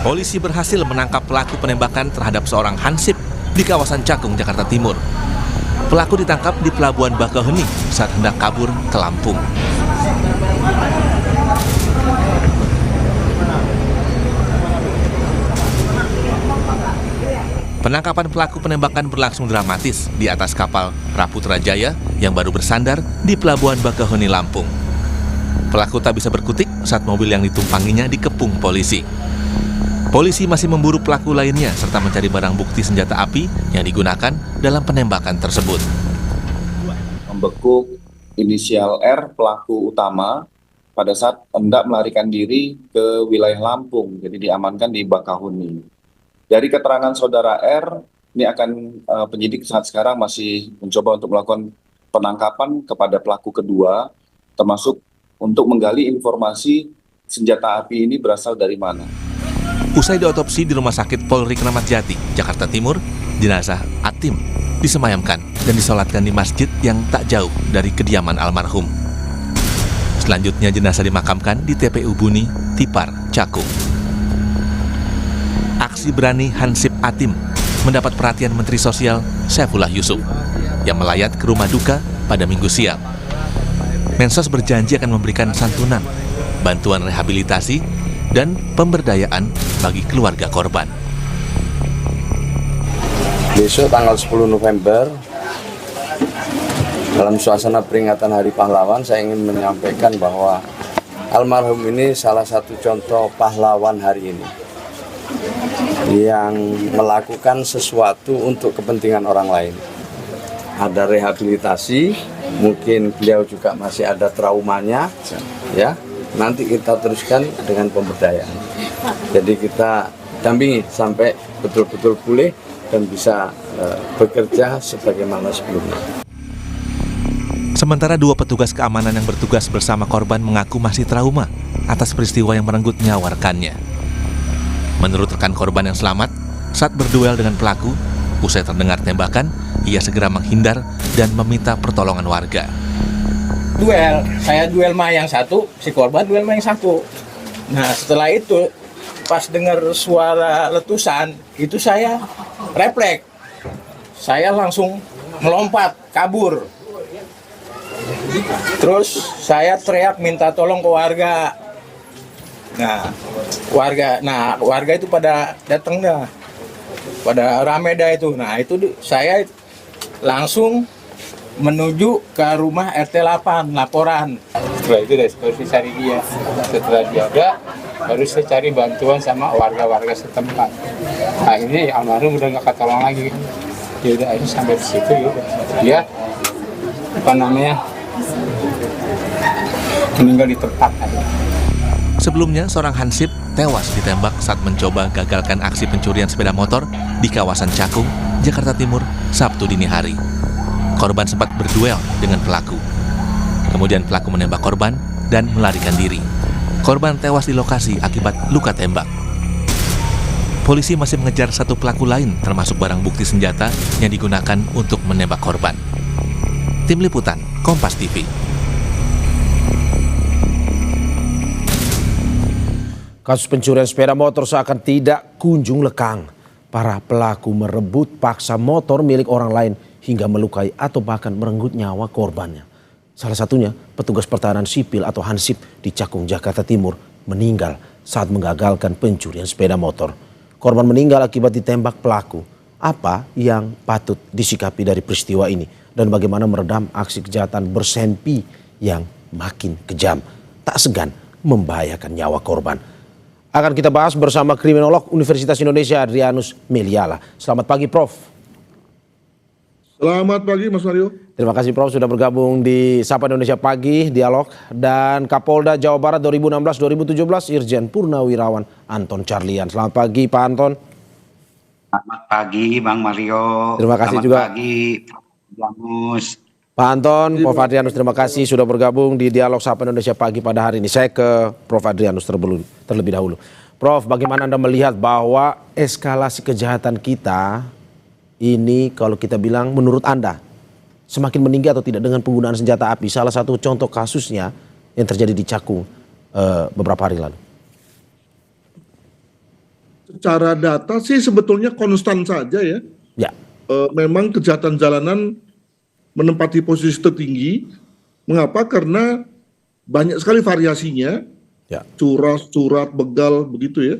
Polisi berhasil menangkap pelaku penembakan terhadap seorang hansip di kawasan Cakung, Jakarta Timur. Pelaku ditangkap di Pelabuhan Bakauheni saat hendak kabur ke Lampung. Penangkapan pelaku penembakan berlangsung dramatis di atas kapal Raputra Jaya yang baru bersandar di Pelabuhan Bakauheni, Lampung. Pelaku tak bisa berkutik saat mobil yang ditumpanginya dikepung polisi. Polisi masih memburu pelaku lainnya serta mencari barang bukti senjata api yang digunakan dalam penembakan tersebut. Membekuk inisial R, pelaku utama, pada saat hendak melarikan diri ke wilayah Lampung, jadi diamankan di Bakauheni. Dari keterangan saudara R, ini akan penyidik saat sekarang masih mencoba untuk melakukan penangkapan kepada pelaku kedua, termasuk untuk menggali informasi senjata api ini berasal dari mana. Usai diotopsi di Rumah Sakit Polri Kramat Jati, Jakarta Timur, jenazah Atim disemayamkan dan disolatkan di masjid yang tak jauh dari kediaman almarhum. Selanjutnya jenazah dimakamkan di TPU Buni, Tipar, Cakung. Aksi berani Hansip Atim mendapat perhatian Menteri Sosial Saifullah Yusuf yang melayat ke rumah duka pada Minggu siang. Mensos berjanji akan memberikan santunan, bantuan rehabilitasi, dan pemberdayaan bagi keluarga korban. Besok tanggal 10 November, dalam suasana peringatan Hari Pahlawan, saya ingin menyampaikan bahwa almarhum ini salah satu contoh pahlawan hari ini yang melakukan sesuatu untuk kepentingan orang lain. Ada rehabilitasi, mungkin beliau juga masih ada traumanya, ya. Nanti kita teruskan dengan pemberdayaan. Jadi kita dampingi sampai betul-betul pulih dan bisa bekerja sebagaimana sebelumnya. Sementara dua petugas keamanan yang bertugas bersama korban mengaku masih trauma atas peristiwa yang merenggut nyawa rekannya. Menurut rekan korban yang selamat, saat berduel dengan pelaku, usai terdengar tembakan, ia segera menghindar dan meminta pertolongan warga. Saya duel sama yang satu, si korban duel sama yang satu. Nah setelah itu, pas dengar suara letusan, itu saya refleks. Saya langsung melompat, kabur. Terus saya teriak minta tolong ke warga. Warga itu pada datang dah, pada rame dah itu. Nah itu saya langsung menuju ke rumah RT 8 laporan. Setelah itu baru saya cari dia. Setelah dia ada, baru saya cari bantuan sama warga-warga setempat. Nah ini almarhum udah nggak ketolong lagi. Ya udah ini sampai di situ ya. Dia meninggal di tempat. Sebelumnya, seorang hansip tewas ditembak saat mencoba gagalkan aksi pencurian sepeda motor di kawasan Cakung, Jakarta Timur, Sabtu dini hari. Korban sempat berduel dengan pelaku. Kemudian pelaku menembak korban dan melarikan diri. Korban tewas di lokasi akibat luka tembak. Polisi masih mengejar satu pelaku lain, termasuk barang bukti senjata yang digunakan untuk menembak korban. Tim Liputan, Kompas TV. Kasus pencurian sepeda motor seakan tidak kunjung lekang. Para pelaku merebut paksa motor milik orang lain hingga melukai atau bahkan merenggut nyawa korbannya. Salah satunya petugas pertahanan sipil atau Hansip di Cakung, Jakarta Timur meninggal saat mengagalkan pencurian sepeda motor. Korban meninggal akibat ditembak pelaku. Apa yang patut disikapi dari peristiwa ini dan bagaimana meredam aksi kejahatan bersempi yang makin kejam, tak segan membahayakan nyawa korban. Akan kita bahas bersama kriminolog Universitas Indonesia Adrianus Meliala. Selamat pagi Prof. Selamat pagi Mas Mario. Terima kasih Prof sudah bergabung di Sapa Indonesia Pagi Dialog. Dan Kapolda Jawa Barat 2016-2017 Irjen Purnawirawan Anton Carlian. Selamat pagi Pak Anton. Selamat pagi Bang Mario. Terima kasih juga. Selamat pagi Bamus. Pak Anton, Prof Adrianus terima kasih sudah bergabung di Dialog Sapa Indonesia Pagi pada hari ini. Saya ke Prof Adrianus terlebih dahulu. Prof, bagaimana Anda melihat bahwa eskalasi kejahatan kita ini kalau kita bilang menurut Anda semakin meninggi atau tidak dengan penggunaan senjata api? Salah satu contoh kasusnya yang terjadi di Cakung beberapa hari lalu. Secara data sih sebetulnya konstan saja ya. Ya, Memang kejahatan jalanan menempati posisi tertinggi. Mengapa? Karena banyak sekali variasinya, ya, curas, curat, begal, begitu ya.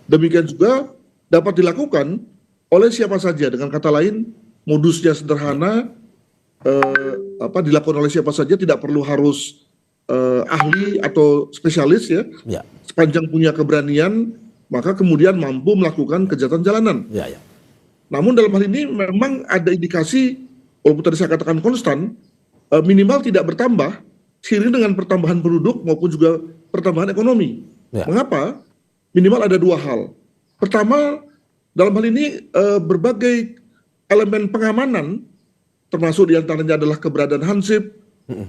Demikian juga dapat dilakukan oleh siapa saja. Dengan kata lain, modusnya sederhana, dilakukan oleh siapa saja, tidak perlu harus ahli atau spesialis ya. ya, Sepanjang punya keberanian, maka kemudian mampu melakukan kejahatan jalanan. ya, ya. Namun dalam hal ini memang ada indikasi, walaupun tadi saya katakan konstan, minimal tidak bertambah seiring dengan pertambahan penduduk maupun juga pertambahan ekonomi. Ya. Mengapa? Minimal ada dua hal. Pertama, dalam hal ini berbagai elemen pengamanan, termasuk diantaranya adalah keberadaan hansip,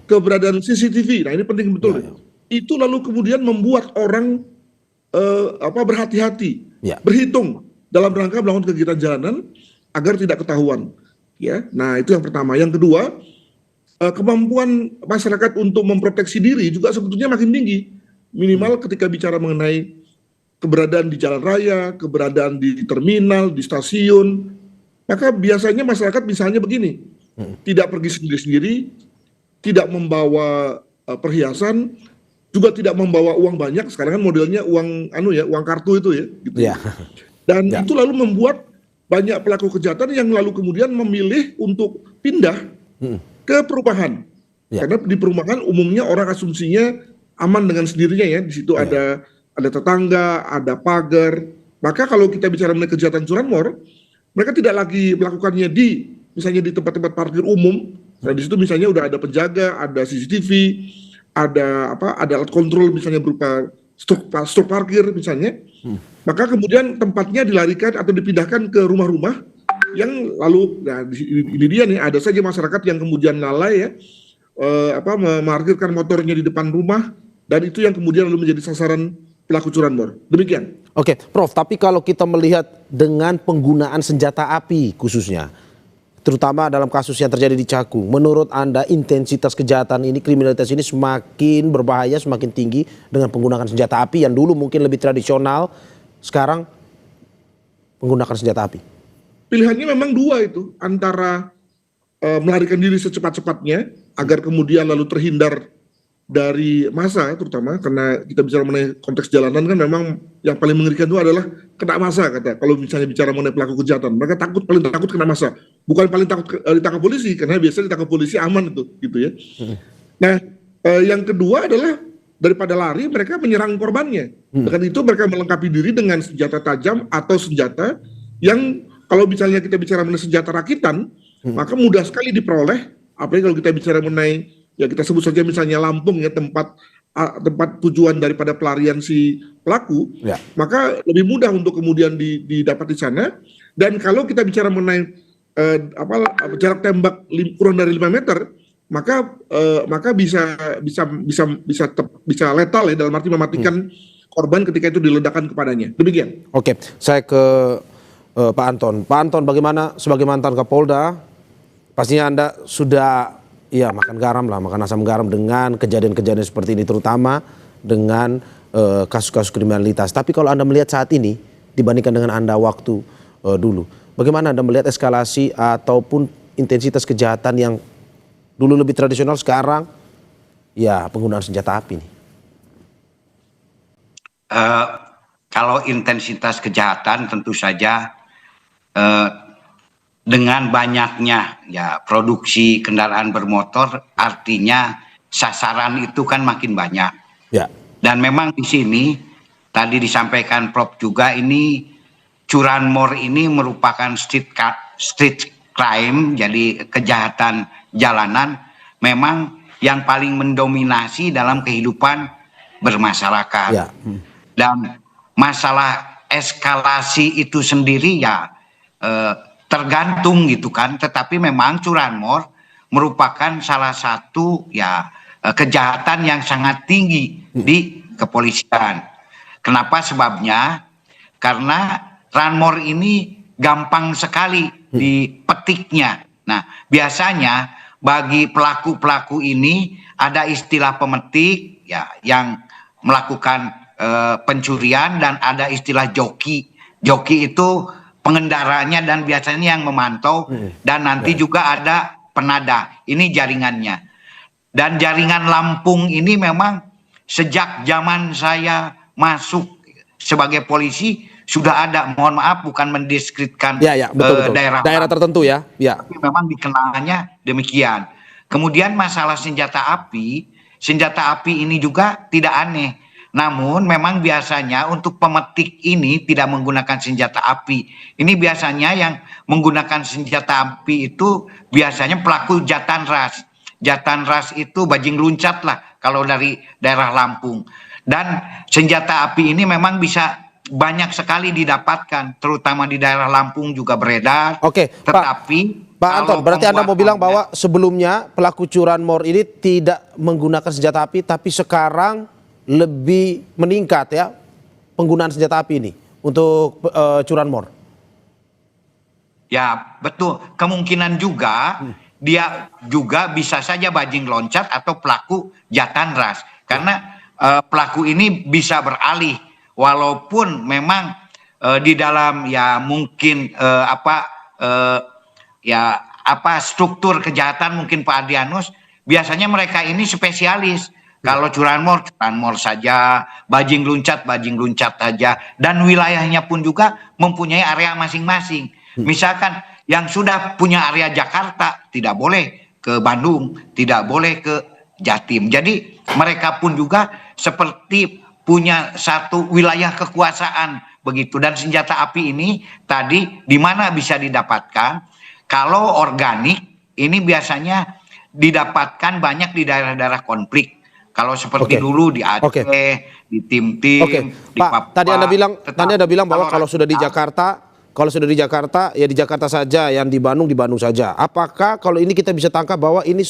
keberadaan CCTV. Nah ini penting betul. Ya, ya. Itu lalu kemudian membuat orang berhati-hati, Ya. berhitung dalam rangka melakukan kegiatan jalanan agar tidak ketahuan. Ya, nah itu yang pertama. Yang kedua, kemampuan masyarakat untuk memproteksi diri juga sebetulnya makin tinggi. Minimal ketika bicara mengenai keberadaan di jalan raya, keberadaan di terminal, di stasiun, maka biasanya masyarakat misalnya begini, tidak pergi sendiri-sendiri, tidak membawa perhiasan, juga tidak membawa uang banyak. Sekarang kan modelnya uang uang kartu itu ya, gitu. Ya. Dan Ya. itu lalu membuat banyak pelaku kejahatan yang lalu kemudian memilih untuk pindah ke perumahan. Ya. Karena di perumahan umumnya orang asumsinya aman dengan sendirinya ya. Di situ ada tetangga, ada pagar. Maka kalau kita bicara mengenai kejahatan curanmor, mereka tidak lagi melakukannya misalnya di tempat-tempat parkir umum. Nah di situ misalnya udah ada penjaga, ada CCTV, ada alat kontrol misalnya berupa stok parkir misalnya. Maka kemudian tempatnya dilarikan atau dipindahkan ke rumah-rumah yang lalu, nah ini dia nih, ada saja masyarakat yang kemudian lalai ya, memarkirkan motornya di depan rumah, dan itu yang kemudian lalu menjadi sasaran pelaku curanmor. Demikian. Oke, Prof, tapi kalau kita melihat dengan penggunaan senjata api khususnya, terutama dalam kasus yang terjadi di Cakung, menurut Anda intensitas kejahatan ini, kriminalitas ini semakin berbahaya, semakin tinggi dengan penggunaan senjata api yang dulu mungkin lebih tradisional, sekarang menggunakan senjata api? Pilihannya memang dua itu, antara melarikan diri secepat-cepatnya agar kemudian lalu terhindar dari massa, terutama karena kita bicara mengenai konteks jalanan kan memang yang paling mengerikan itu adalah kena massa, kata. Kalau misalnya bicara mengenai pelaku kejahatan, mereka paling takut kena massa, bukan paling takut ditangkap polisi, karena biasanya ditangkap polisi aman itu, gitu ya. Nah, yang kedua adalah daripada lari, mereka menyerang korbannya. Dengan itu mereka melengkapi diri dengan senjata tajam atau senjata yang kalau misalnya kita bicara mengenai senjata rakitan, maka mudah sekali diperoleh. Apalagi kalau kita bicara mengenai, ya kita sebut saja misalnya Lampung ya, tempat tujuan daripada pelarian si pelaku, Ya. maka lebih mudah untuk kemudian didapat di sana. Dan kalau kita bicara mengenai jarak tembak kurang dari 5 meter, maka bisa letal ya, dalam arti mematikan korban ketika itu diledakkan kepadanya. Demikian. Oke, saya ke Pak Anton. Pak Anton, bagaimana sebagai mantan Kapolda, pastinya Anda sudah makan garam lah, makan asam garam dengan kejadian-kejadian seperti ini, terutama dengan kasus-kasus kriminalitas. Tapi kalau Anda melihat saat ini dibandingkan dengan Anda waktu dulu, bagaimana Anda melihat eskalasi ataupun intensitas kejahatan yang dulu lebih tradisional, sekarang ya penggunaan senjata api nih? Kalau intensitas kejahatan tentu saja dengan banyaknya ya produksi kendaraan bermotor, artinya sasaran itu kan makin banyak. Ya. Dan memang di sini tadi disampaikan Prof juga, ini curanmor ini merupakan street crime, jadi kejahatan jalanan memang yang paling mendominasi dalam kehidupan bermasyarakat. Ya. Dan masalah eskalasi itu sendiri ya tergantung gitu kan, tetapi memang curanmor merupakan salah satu ya kejahatan yang sangat tinggi di kepolisian. Kenapa sebabnya? Karena curanmor ini gampang sekali dipetiknya. Nah, biasanya bagi pelaku-pelaku ini ada istilah pemetik ya yang melakukan pencurian, dan ada istilah joki joki itu pengendaranya dan biasanya yang memantau, dan nanti juga ada penada. Ini jaringannya. Dan jaringan Lampung ini memang sejak zaman saya masuk sebagai polisi sudah ada. Mohon maaf, bukan mendiskreditkan betul. daerah tertentu ya. tapi memang dikenalnya demikian. Kemudian masalah senjata api ini juga tidak aneh. Namun memang biasanya untuk pemetik ini tidak menggunakan senjata api. Ini biasanya yang menggunakan senjata api itu biasanya pelaku jatan ras. Jatan ras itu bajing luncat lah kalau dari daerah Lampung. Dan senjata api ini memang bisa banyak sekali didapatkan, terutama di daerah Lampung juga beredar. Oke, tetapi Pak Anton, berarti Anda mau bilang bahwa sebelumnya pelaku curanmor ini tidak menggunakan senjata api, tapi sekarang lebih meningkat ya penggunaan senjata api ini untuk curanmor? Ya betul, kemungkinan juga dia juga bisa saja bajing loncat atau pelaku jatan ras. Karena pelaku ini bisa beralih, walaupun memang di dalam ya mungkin struktur kejahatan mungkin Pak Adrianus, biasanya mereka ini spesialis. Kalau curanmor saja, bajing luncat saja, dan wilayahnya pun juga mempunyai area masing-masing. Misalkan yang sudah punya area Jakarta tidak boleh ke Bandung, tidak boleh ke Jatim. Jadi mereka pun juga seperti punya satu wilayah kekuasaan begitu. Dan senjata api ini tadi di mana bisa didapatkan? Kalau organik ini biasanya didapatkan banyak di daerah-daerah konflik. Kalau seperti dulu di Aceh, di Tim-Tim, di Papua. Tadi Anda bilang bahwa kalau sudah di Jakarta, ya di Jakarta saja, yang di Bandung saja. Apakah kalau ini kita bisa tangkap bahwa ini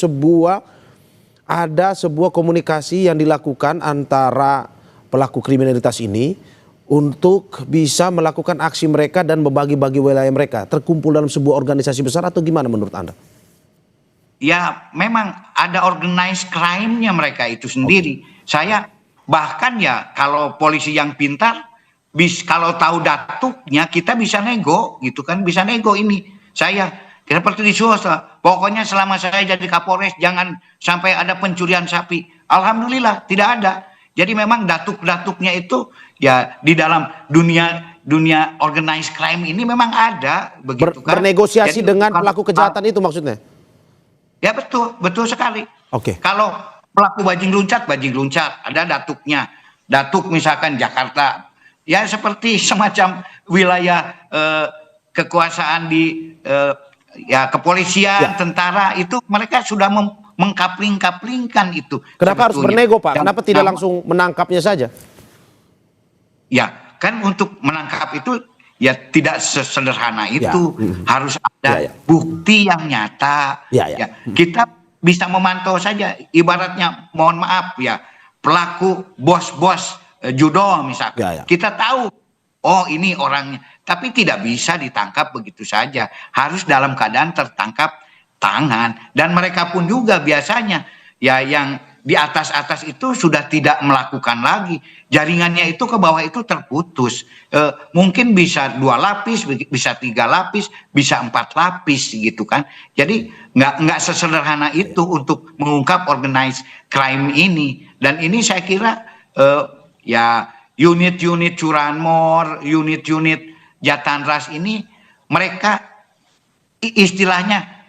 ada sebuah komunikasi yang dilakukan antara pelaku kriminalitas ini untuk bisa melakukan aksi mereka dan membagi-bagi wilayah mereka, terkumpul dalam sebuah organisasi besar, atau gimana menurut Anda? Ya memang ada organized crime-nya mereka itu sendiri. Saya bahkan ya kalau polisi yang pintar, kalau tahu datuknya kita bisa nego gitu kan, bisa nego ini. Saya seperti di Suasa, pokoknya selama saya jadi Kapolres jangan sampai ada pencurian sapi. Alhamdulillah tidak ada. Jadi memang datuk-datuknya itu ya di dalam dunia organized crime ini memang ada begitu kan. Bernegosiasi dengan pelaku kejahatan itu maksudnya? Ya betul sekali. Oke. Kalau pelaku bajing luncat, ada datuknya. Datuk misalkan Jakarta, ya seperti semacam wilayah kekuasaan di kepolisian, tentara itu mereka sudah mengkapling-kaplingkan itu. Kenapa harus bernego, Pak? Dan kenapa tidak langsung menangkapnya saja? Ya kan untuk menangkap itu ya tidak sesederhana itu. Harus ada bukti yang nyata. Ya, kita bisa memantau saja. Ibaratnya, mohon maaf ya, pelaku bos-bos judo misalkan. Kita tahu, oh ini orangnya. Tapi tidak bisa ditangkap begitu saja. Harus dalam keadaan tertangkap tangan. Dan mereka pun juga biasanya ya yang di atas itu sudah tidak melakukan lagi. Jaringannya itu ke bawah itu terputus. Mungkin bisa 2 lapis, bisa 3 lapis, bisa 4 lapis gitu kan. Jadi nggak sesederhana itu untuk mengungkap organized crime ini. Dan ini saya kira ya unit-unit curanmor, unit-unit jatan ras ini mereka istilahnya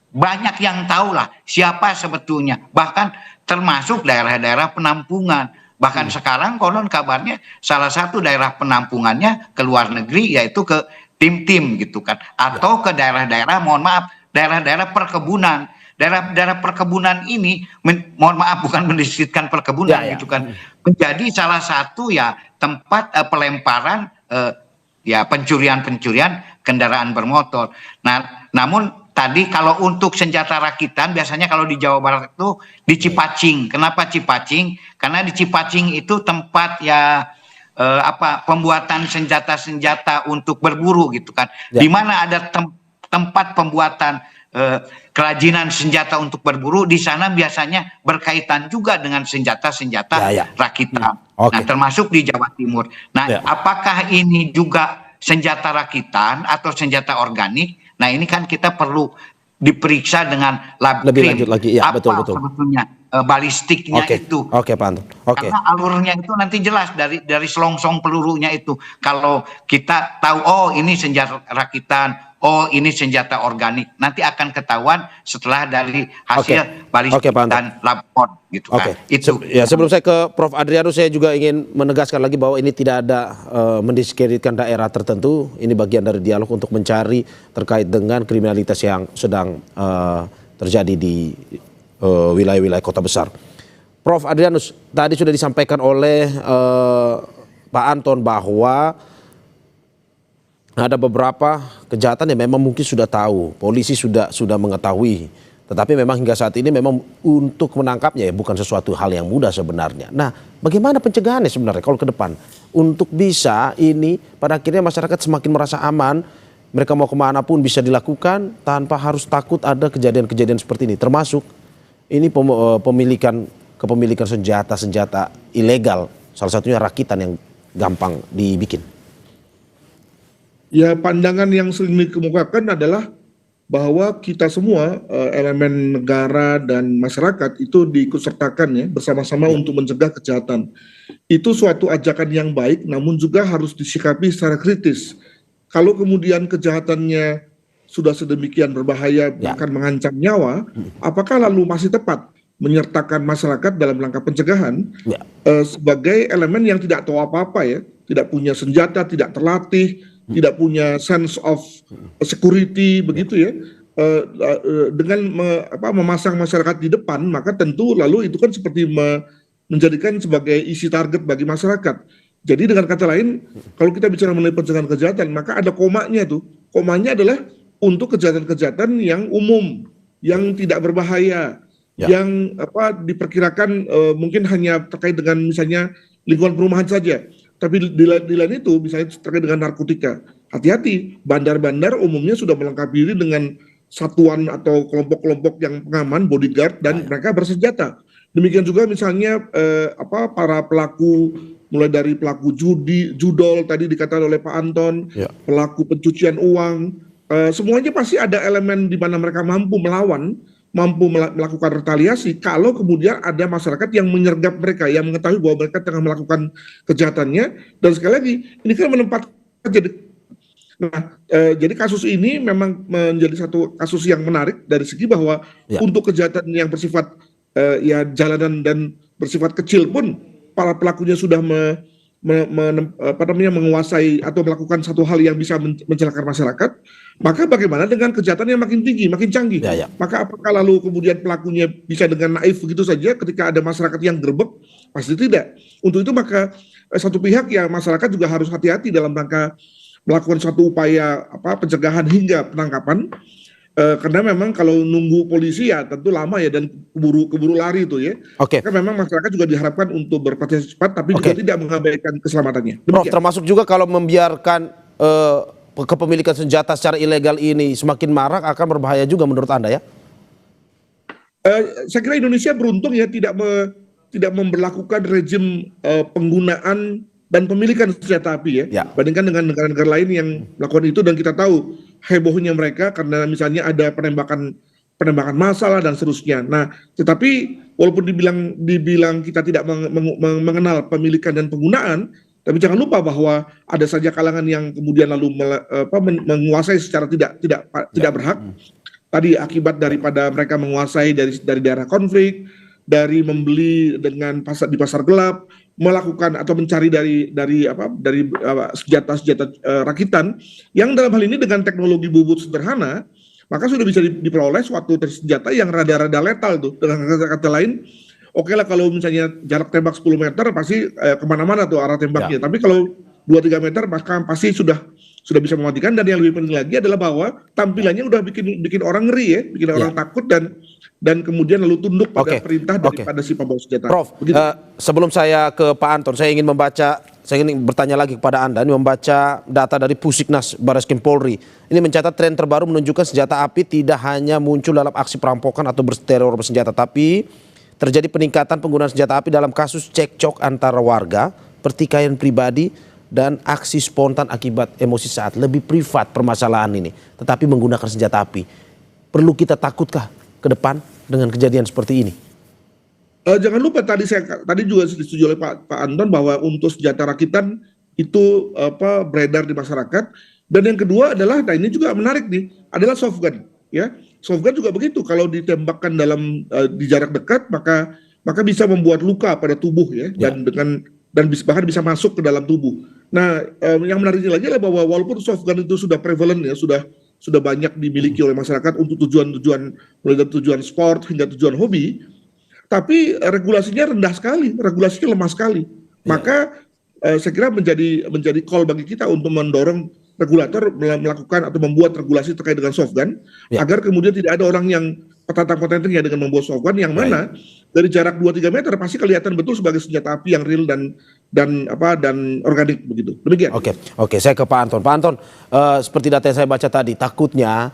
banyak yang tahu lah siapa sebetulnya. Bahkan termasuk daerah-daerah penampungan. Bahkan sekarang konon kabarnya salah satu daerah penampungannya ke luar negeri, yaitu ke Tim-Tim gitu kan. Atau ke daerah-daerah, mohon maaf, daerah-daerah perkebunan. Daerah-daerah perkebunan ini, mohon maaf bukan mendiskreditkan perkebunan gitu kan. Menjadi salah satu ya tempat pelemparan ya pencurian-pencurian kendaraan bermotor. Nah, namun tadi kalau untuk senjata rakitan biasanya kalau di Jawa Barat itu di Cipacing. Kenapa Cipacing? Karena di Cipacing itu tempat ya pembuatan senjata-senjata untuk berburu gitu kan. Di mana ada tempat pembuatan kerajinan senjata untuk berburu, di sana biasanya berkaitan juga dengan senjata-senjata rakitan. Nah, termasuk di Jawa Timur. Nah, apakah ini juga senjata rakitan atau senjata organik, nah ini kan kita perlu diperiksa dengan lab Lebih krim. lanjut lagi, ya, Apa betul. sebetulnya balistiknya itu. Oke, Pak Anton. Oke. Karena alurnya itu nanti jelas dari selongsong pelurunya itu. Kalau kita tahu, oh ini senjata rakitan, oh ini senjata organik, nanti akan ketahuan setelah dari hasil balistik Pak Anton. dan lapor gitu kan. Itu. Sebelum saya ke Prof. Adrianus, saya juga ingin menegaskan lagi bahwa ini tidak ada mendiskreditkan daerah tertentu. Ini bagian dari dialog untuk mencari terkait dengan kriminalitas yang sedang terjadi di wilayah-wilayah kota besar. Prof. Adrianus, tadi sudah disampaikan oleh Pak Anton bahwa ada beberapa kejahatan yang memang mungkin sudah tahu, polisi sudah mengetahui, tetapi memang hingga saat ini memang untuk menangkapnya ya bukan sesuatu hal yang mudah sebenarnya. Nah, bagaimana pencegahannya sebenarnya kalau ke depan untuk bisa ini pada akhirnya masyarakat semakin merasa aman, mereka mau kemana pun bisa dilakukan tanpa harus takut ada kejadian-kejadian seperti ini, termasuk ini kepemilikan senjata ilegal, salah satunya rakitan yang gampang dibikin. Ya, pandangan yang sering dikemukakan adalah bahwa kita semua elemen negara dan masyarakat itu diikutsertakan ya bersama-sama untuk mencegah kejahatan. Itu suatu ajakan yang baik, namun juga harus disikapi secara kritis. Kalau kemudian kejahatannya sudah sedemikian berbahaya bahkan mengancam nyawa, apakah lalu masih tepat menyertakan masyarakat dalam langkah pencegahan sebagai elemen yang tidak tahu apa-apa ya, tidak punya senjata, tidak terlatih, tidak punya sense of security begitu ya, dengan memasang masyarakat di depan, maka tentu lalu itu kan seperti menjadikan sebagai isi target bagi masyarakat. Jadi dengan kata lain, kalau kita bicara mengenai pencegahan kejahatan, maka ada komanya tuh. Komanya adalah untuk kejahatan-kejahatan yang umum, yang tidak berbahaya, yang diperkirakan mungkin hanya terkait dengan misalnya lingkungan perumahan saja. Tapi di lain itu misalnya terkait dengan narkotika, hati-hati, bandar-bandar umumnya sudah melengkapi diri dengan satuan atau kelompok-kelompok yang pengaman, bodyguard, dan mereka bersenjata. Demikian juga misalnya para pelaku, mulai dari pelaku judol tadi dikatakan oleh Pak Anton, pelaku pencucian uang, semuanya pasti ada elemen di mana mereka mampu melawan, mampu melakukan retaliasi kalau kemudian ada masyarakat yang menyergap mereka, yang mengetahui bahwa mereka tengah melakukan kejahatannya. Dan sekali lagi, ini kan menempatkan jadi kasus ini memang menjadi satu kasus yang menarik dari segi bahwa untuk kejahatan yang bersifat jalanan dan bersifat kecil pun para pelakunya sudah menguasai atau melakukan satu hal yang bisa mencelakakan masyarakat. Maka bagaimana dengan kejahatan yang makin tinggi, makin canggih? Maka apakah lalu kemudian pelakunya bisa dengan naif begitu saja ketika ada masyarakat yang gerbek? Pasti tidak. Untuk itu maka satu pihak ya masyarakat juga harus hati-hati dalam rangka melakukan suatu upaya pencegahan hingga penangkapan. Karena memang kalau nunggu polisi ya tentu lama ya dan keburu lari itu ya. Maka memang masyarakat juga diharapkan untuk berpartisipasi cepat tapi juga tidak mengabaikan keselamatannya. Prof, termasuk juga kalau membiarkan kepemilikan senjata secara ilegal ini semakin marak akan berbahaya juga menurut Anda ya? Saya kira Indonesia beruntung ya tidak memberlakukan rejim penggunaan dan pemilikan senjata api ya. Bandingkan dengan negara-negara lain yang melakukan itu, dan kita tahu hebohnya mereka karena misalnya ada penembakan massal dan seterusnya. Nah, tetapi walaupun dibilang kita tidak mengenal pemilikan dan penggunaan, tapi jangan lupa bahwa ada saja kalangan yang kemudian lalu menguasai secara tidak berhak. Tadi akibat daripada mereka menguasai dari daerah konflik, dari membeli di pasar gelap, melakukan atau mencari dari senjata rakitan yang dalam hal ini dengan teknologi bubut sederhana, maka sudah bisa diperoleh suatu senjata yang rada-rada letal tuh. Dengan kata lain, oke lah kalau misalnya jarak tembak 10 meter pasti kemana-mana tuh arah tembaknya. Tapi kalau 2-3 meter maka pasti sudah bisa mematikan. Dan yang lebih penting lagi adalah bahwa tampilannya udah bikin orang ngeri ya, bikin orang takut dan kemudian lalu tunduk pada perintah daripada si pembawa senjata. Prof, sebelum saya ke Pak Anton, saya ingin bertanya lagi kepada Anda. Ini membaca data dari Pusiknas Barreskrim Polri. Ini mencatat tren terbaru menunjukkan senjata api tidak hanya muncul dalam aksi perampokan atau teror bersenjata, tapi terjadi peningkatan penggunaan senjata api dalam kasus cekcok antara warga, pertikaian pribadi, dan aksi spontan akibat emosi saat lebih privat permasalahan ini, tetapi menggunakan senjata api. Perlu kita takutkah ke depan dengan kejadian seperti ini? Jangan lupa tadi juga disetujui oleh Pak Anton bahwa untuk senjata rakitan itu beredar di masyarakat. Dan yang kedua adalah, nah ini juga menarik nih, adalah soft gun, ya. Soft gun juga begitu, kalau ditembakkan di jarak dekat maka bisa membuat luka pada tubuh, ya, dan bahkan bisa masuk ke dalam tubuh. Nah, yang menariknya lagi adalah bahwa walaupun soft gun itu sudah prevalent, ya, sudah banyak dimiliki oleh masyarakat untuk tujuan-tujuan, mulai dari tujuan sport hingga tujuan hobi, tapi regulasinya rendah sekali, regulasinya lemah sekali. Maka saya kira menjadi call bagi kita untuk mendorong regulator melakukan atau membuat regulasi terkait dengan soft gun, agar kemudian tidak ada orang yang petantang-petantangnya dengan membuat soft gun yang mana dari jarak 2-3 meter pasti kelihatan betul sebagai senjata api yang real dan organik begitu. Demikian. Oke, saya ke Pak Anton. Pak Anton, seperti data yang saya baca tadi, takutnya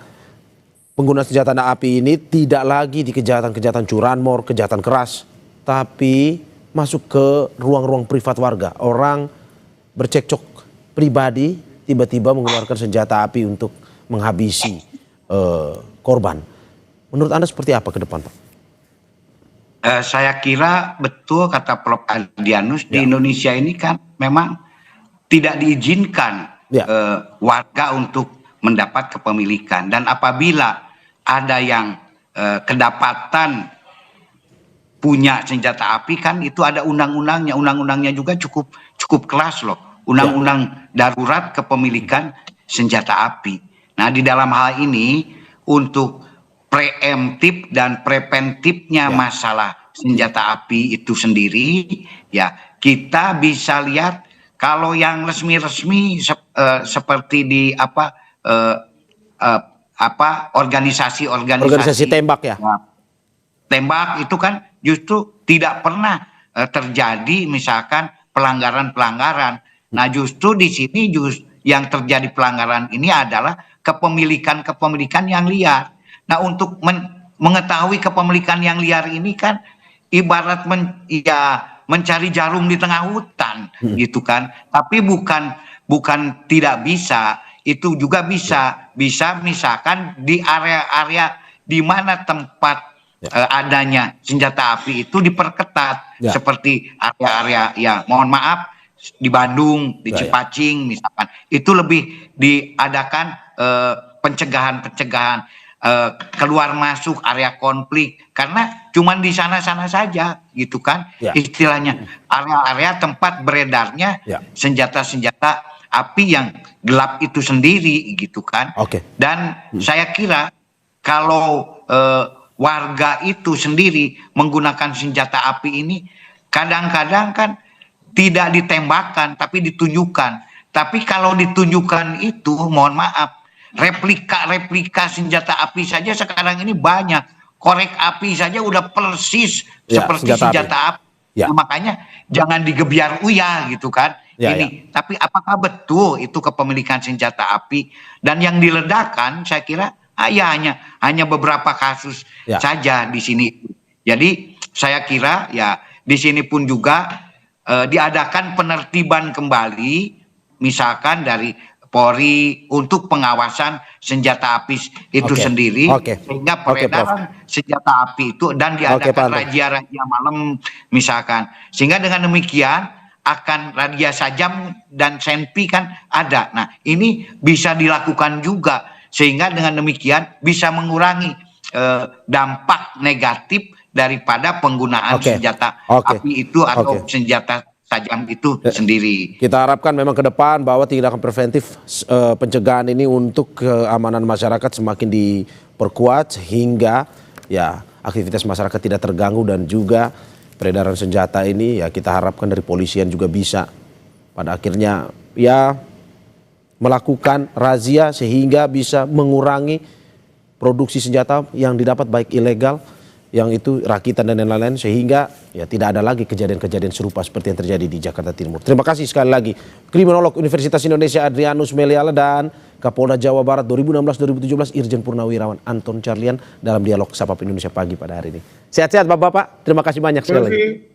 pengguna senjata api ini tidak lagi di kejahatan-kejahatan curanmor, kejahatan keras, tapi masuk ke ruang-ruang privat warga. Orang bercekcok pribadi tiba-tiba mengeluarkan senjata api untuk menghabisi korban. Menurut Anda seperti apa ke depan, Pak? Saya kira betul kata Prof. Adrianus, di Indonesia ini kan memang tidak diizinkan warga untuk mendapat kepemilikan. Dan apabila ada yang kedapatan punya senjata api, kan itu ada undang-undangnya juga cukup keras loh. Undang-undang darurat kepemilikan senjata api. Nah, di dalam hal ini untuk preemptif dan preventifnya masalah senjata api itu sendiri, ya kita bisa lihat kalau yang resmi-resmi seperti di organisasi tembak, ya. Tembak itu kan justru tidak pernah terjadi misalkan pelanggaran-pelanggaran. Nah, justru di sini yang terjadi pelanggaran ini adalah kepemilikan yang liar. Nah, untuk mengetahui kepemilikan yang liar ini kan ibarat mencari jarum di tengah hutan, gitu kan. Tapi bukan tidak bisa, itu juga bisa misalkan di area-area di mana tempat adanya senjata api itu diperketat, seperti area-area, ya mohon maaf, di Bandung, di Cipacing misalkan, itu lebih diadakan pencegahan keluar masuk area konflik, karena cuman di sana-sana saja gitu kan, istilahnya area-area tempat beredarnya senjata-senjata api yang gelap itu sendiri gitu kan. Dan saya kira kalau warga itu sendiri menggunakan senjata api ini kadang-kadang kan tidak ditembakkan tapi ditunjukkan. Tapi kalau ditunjukkan itu, mohon maaf, replika senjata api saja sekarang ini banyak. Korek api saja udah persis seperti senjata api. Nah, makanya jangan digebiar uyah gitu kan. Tapi apakah betul itu kepemilikan senjata api? Dan yang diledakkan saya kira hanya beberapa kasus saja di sini. Jadi saya kira ya di sini pun juga diadakan penertiban kembali, misalkan dari Polri untuk pengawasan senjata api itu sendiri, sehingga peredaran senjata api itu dan diadakan razia-razia malam misalkan, sehingga dengan demikian akan razia sajam dan senpi kan ada. Nah, ini bisa dilakukan juga sehingga dengan demikian bisa mengurangi dampak negatif daripada penggunaan senjata api itu atau senjata tajam itu sendiri. Kita harapkan memang ke depan bahwa tindakan preventif pencegahan ini untuk keamanan masyarakat semakin diperkuat sehingga ya aktivitas masyarakat tidak terganggu, dan juga peredaran senjata ini ya kita harapkan dari polisian juga bisa pada akhirnya ya melakukan razia sehingga bisa mengurangi produksi senjata yang didapat baik ilegal, yang itu rakitan dan lain-lain, sehingga ya tidak ada lagi kejadian-kejadian serupa seperti yang terjadi di Jakarta Timur. Terima kasih sekali lagi Kriminolog Universitas Indonesia Adrianus Meliala dan Kapolda Jawa Barat 2016-2017 Irjen Purnawirawan Anton Carlian dalam dialog Sapa Indonesia Pagi pada hari ini. Sehat-sehat Bapak-bapak, terima kasih banyak sekali lagi.